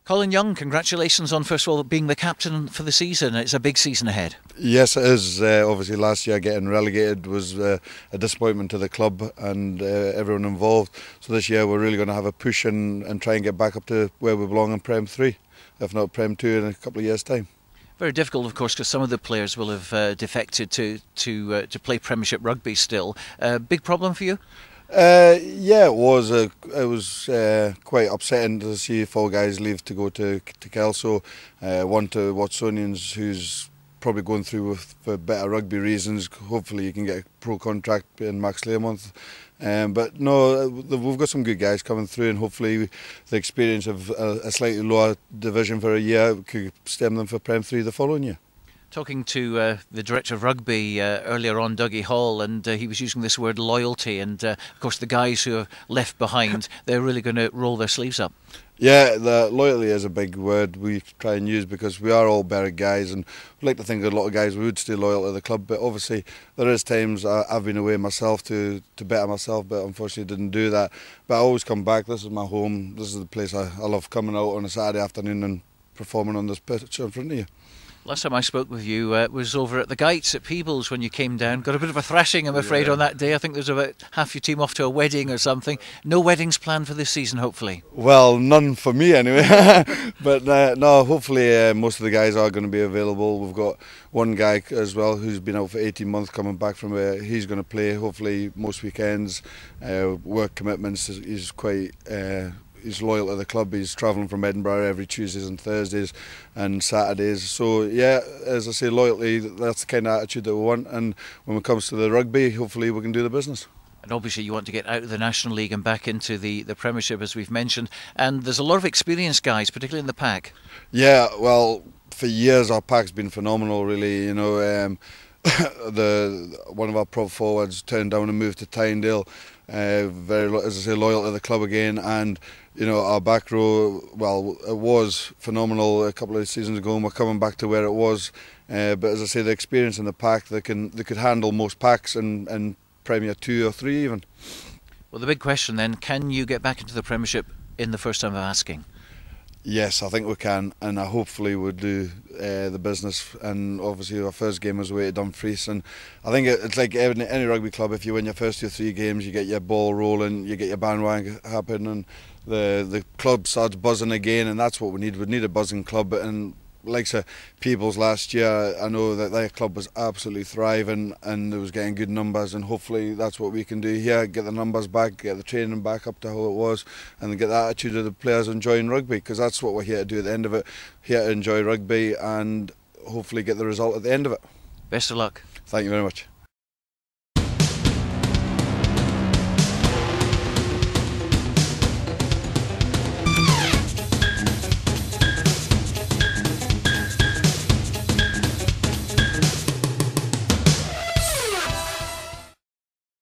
Colin Young, congratulations on, first of all, being the captain for the season. It's a big season ahead. Yes, it is. Obviously, last year getting relegated was a disappointment to the club and everyone involved. So this year we're really going to have a push and try and get back up to where we belong in Prem 3, if not Prem 2 in a couple of years' time. Very difficult, of course, because some of the players will have defected to play Premiership rugby still. Big problem for you? Yeah, it was. It was quite upsetting to see 4 guys leave to go to Kelso. One to Watsonians, who's probably going through for better rugby reasons. Hopefully, you can get a pro contract in Max Learmonth. But no, we've got some good guys coming through, and hopefully, the experience of a slightly lower division for a year could stem them for Prem 3 the following year. Talking to the director of rugby earlier on, Dougie Hall, and he was using this word loyalty, and of course the guys who are left behind, they're really going to roll their sleeves up. Yeah, the loyalty is a big word we try and use because we are all Berwick guys, and we'd like to think that a lot of guys would stay loyal to the club, but obviously there is times I've been away myself to better myself, but unfortunately didn't do that. But I always come back. This is my home. This is the place I love coming out on a Saturday afternoon and performing on this pitch in front of you. Last time I spoke with you was over at the Guides at Peebles when you came down. Got a bit of a thrashing, I'm afraid, on that day. I think there's about half your team off to a wedding or something. No weddings planned for this season, hopefully? Well, none for me anyway. But no, hopefully most of the guys are going to be available. We've got one guy as well who's been out for 18 months coming back from where he's going to play, hopefully most weekends. Work commitments, he's quite... He's loyal to the club. He's travelling from Edinburgh every Tuesdays and Thursdays and Saturdays. So yeah, as I say, loyalty, that's the kind of attitude that we want, and when it comes to the rugby, hopefully we can do the business. And obviously you want to get out of the National League and back into the Premiership, as we've mentioned, and there's a lot of experienced guys, particularly in the pack. Yeah, well, for years our pack's been phenomenal, really. You know, one of our prop forwards turned down and moved to Tynedale. Very, as I say, loyal to the club again, and you know, our back row, well, it was phenomenal a couple of seasons ago, and we're coming back to where it was. But as I say, the experience in the pack, they could handle most packs in Premier 2 or 3 even. Well, the big question then, can you get back into the Premiership in the first time of asking? Yes, I think we can, and hopefully we'll do the business. And obviously our first game was away at Dumfries, and I think it's like any rugby club. If you win your first 2 or 3 games, you get your ball rolling, you get your bandwagon happening, and the club starts buzzing again, and that's what we need. We need a buzzing club, and like Peebles last year, I know that their club was absolutely thriving and it was getting good numbers, and hopefully that's what we can do here, get the numbers back, get the training back up to how it was, and get the attitude of the players enjoying rugby, because that's what we're here to do at the end of it, here to enjoy rugby and hopefully get the result at the end of it. Best of luck. Thank you very much.